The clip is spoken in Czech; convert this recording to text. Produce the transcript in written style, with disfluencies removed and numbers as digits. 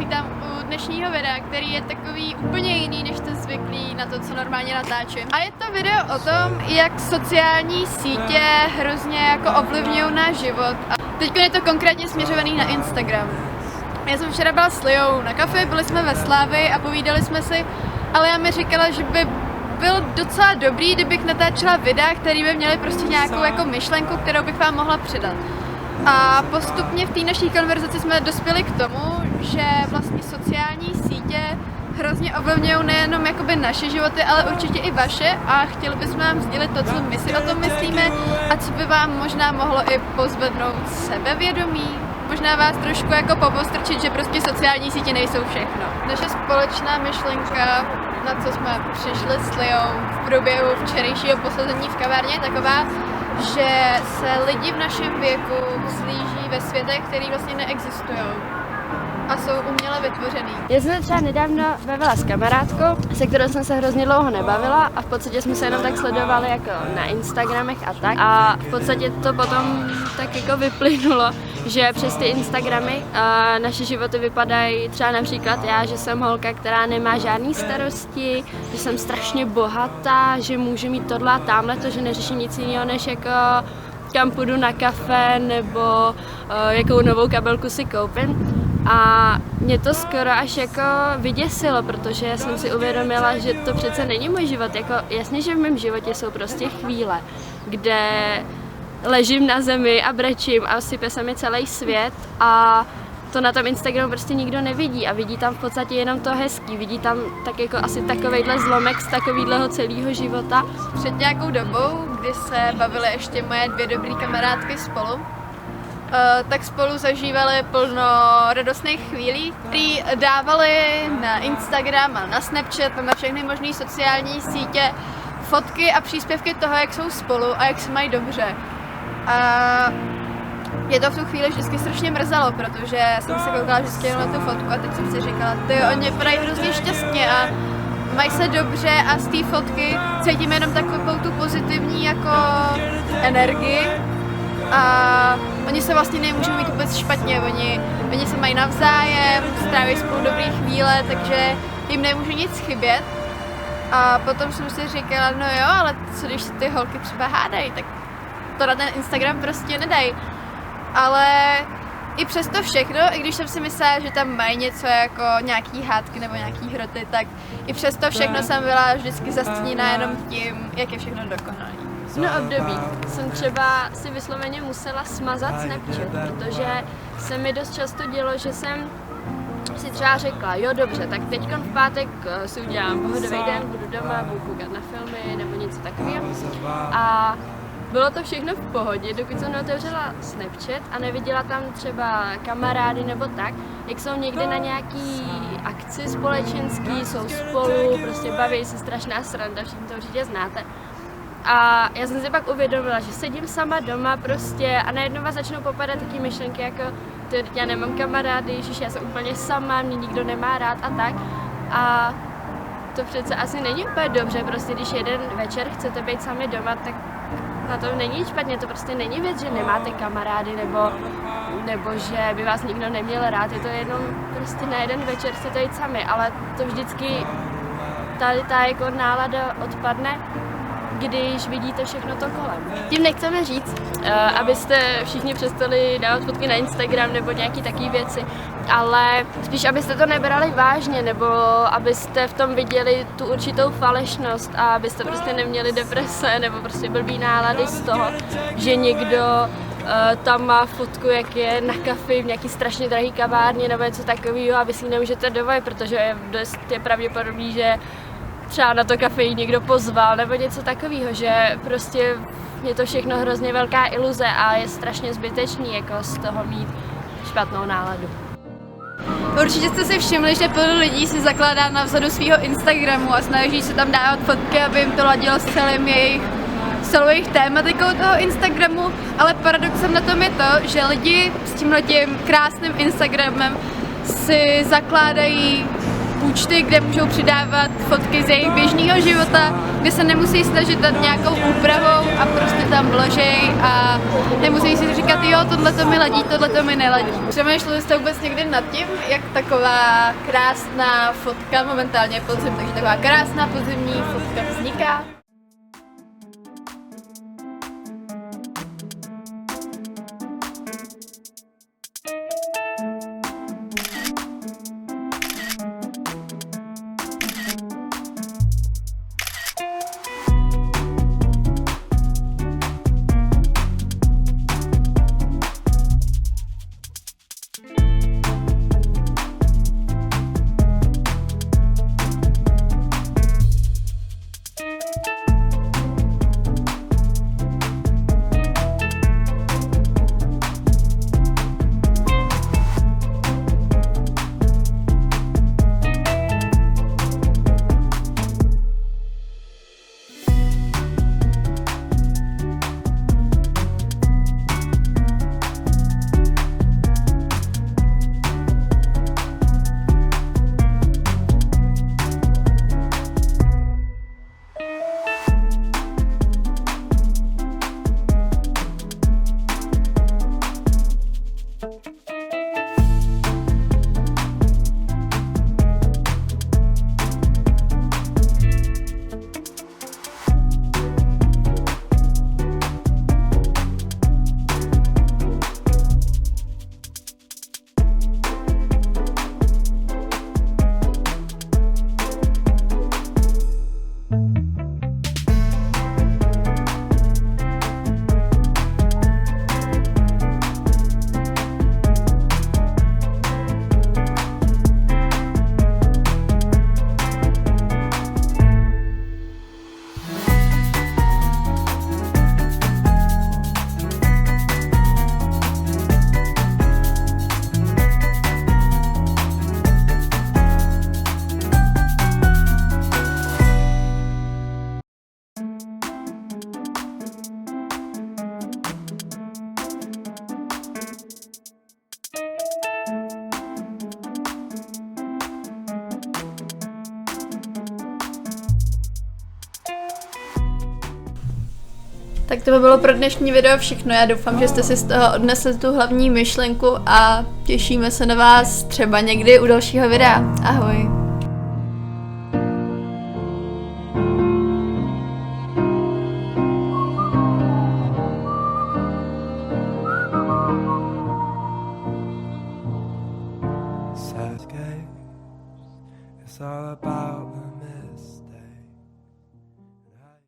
vítám u dnešního videa, který je takový úplně jiný než to zvyklý na to, co normálně natáčím. A je to video o tom, jak sociální sítě hrozně jako ovlivňují náš život. A teď je to konkrétně směřovaný na Instagram. Já jsem včera byla s Liou na kafe, byli jsme ve Slávii a povídali jsme si, ale já mi říkala, že by byl docela dobrý, kdybych natáčela videa, které by měly prostě nějakou jako myšlenku, kterou bych vám mohla předat. A postupně v té naší konverzaci jsme dospěli k tomu, že vlastně sociální sítě hrozně ovlivňují nejenom jakoby naše životy, ale určitě i vaše a chtěli bychom vám sdělit to, co my si o tom myslíme a co by vám možná mohlo i pozvednout sebevědomí. Možná vás trošku jako popostrčit, že prostě sociální sítě nejsou všechno. Naše společná myšlenka, na co jsme přišli s Liou v průběhu včerejšího posazení v kavárně, je taková, že se lidi v našem věku slíží ve světech, které vlastně neexistují a jsou uměle vytvořený. Já jsem se třeba nedávno bavila s kamarádkou, se kterou jsem se hrozně dlouho nebavila a v podstatě jsme se jenom tak sledovali jako na Instagramech a tak. A v podstatě to potom tak jako vyplynulo, že přes ty Instagramy naše životy vypadají třeba například já, že jsem holka, která nemá žádný starosti, že jsem strašně bohatá, že můžu mít tohle a tamhle, že neřeším nic jiného než jako kam půjdu na kafe nebo jakou novou kabelku si koupím. A mě to skoro až jako vyděsilo, protože jsem si uvědomila, že to přece není můj život. Jako, jasně, že v mém životě jsou prostě chvíle, kde ležím na zemi a brečím a sype se mi celý svět a to na tom Instagramu prostě nikdo nevidí a vidí tam v podstatě jenom to hezký, vidí tam tak jako asi takovejhle zlomek z takovýhleho celého života. Před nějakou dobou, kdy se bavily ještě moje dvě dobré kamarádky spolu, tak spolu zažívali plno radostných chvílí, které dávali na Instagram a na Snapchat a na všechny možné sociální sítě fotky a příspěvky toho, jak jsou spolu a jak se mají dobře. A mě to v tu chvíli vždycky strašně mrzelo, protože jsem se koukala vždycky jenom na tu fotku a teď jsem si říkala, oni vypadají hrozně šťastně a mají se dobře a z té fotky cítím jenom takovou tu pozitivní jako energii. A oni se vlastně nemůžou mít vůbec špatně, oni se mají navzájem, stráví spolu dobré chvíle, takže jim nemůže nic chybět. A potom jsem si říkala, no jo, ale co když se ty holky třeba hádají, tak to na ten Instagram prostě nedají. Ale i přesto všechno, i když jsem si myslela, že tam mají něco jako nějaký hádky nebo nějaký hroty, tak i přesto všechno jsem byla vždycky zastíněná jenom tím, jak je všechno dokonalý. No období jsem třeba si vysloveně musela smazat Snapchat, protože se mi dost často dělo, že jsem si třeba řekla, jo dobře, tak teď v pátek si udělám pohodový den, budu doma, budu koukat na filmy nebo něco takového. A bylo to všechno v pohodě, dokud jsem neotevřela Snapchat a neviděla tam třeba kamarády nebo tak, jak jsou někde na nějaký akci společenský, jsou spolu, prostě baví se, strašná sranda, všichni to určitě znáte. A já jsem si pak uvědomila, že sedím sama doma prostě a najednou vás začnou popadat taky myšlenky jako já nemám kamarády, ježiš, já jsem úplně sama, mě nikdo nemá rád a tak. A to přece asi není úplně dobře, prostě když jeden večer chcete být sami doma, tak na tom není špatně, to prostě není věc, že nemáte kamarády nebo že by vás nikdo neměl rád, je to jenom prostě na jeden večer chcete jít sami, ale to vždycky ta jako nálada odpadne, když vidíte všechno to kolem. Tím nechceme říct, abyste všichni přestali dávat fotky na Instagram nebo nějaký takové věci, ale spíš abyste to nebrali vážně, nebo abyste v tom viděli tu určitou falešnost a abyste prostě neměli deprese nebo prostě blbý nálady z toho, že někdo tam má fotku, jak je na kafi v nějaký strašně drahý kavárně nebo něco takového a vy si ji nemůžete dovolit, protože je pravděpodobný, že třeba na to kafe jí někdo pozval nebo něco takového, že prostě je to všechno hrozně velká iluze a je strašně zbytečný jako z toho mít špatnou náladu. Určitě jste si všimli, že plno lidí si zakládá na vzadu svého Instagramu a snaží se tam dávat fotky, aby jim to ladilo s celou jejich tématikou toho Instagramu, ale paradoxem na tom je to, že lidi s tímhletím krásným Instagramem si zakládají účty, kde můžou přidávat fotky z jejich běžného života, kde se nemusí snažit nad nějakou úpravou a prostě tam vložej a Nemusí si říkat, jo, tohle to mi ladí, tohle to mi neladí. Přemýšleli jste vůbec někdy nad tím, jak taková krásná fotka, momentálně podzim, takže taková krásná podzimní fotka vzniká? Tak to by bylo pro dnešní video všechno. Já doufám, že jste si z toho odnesli tu hlavní myšlenku a těšíme se na vás třeba někdy u dalšího videa. Ahoj!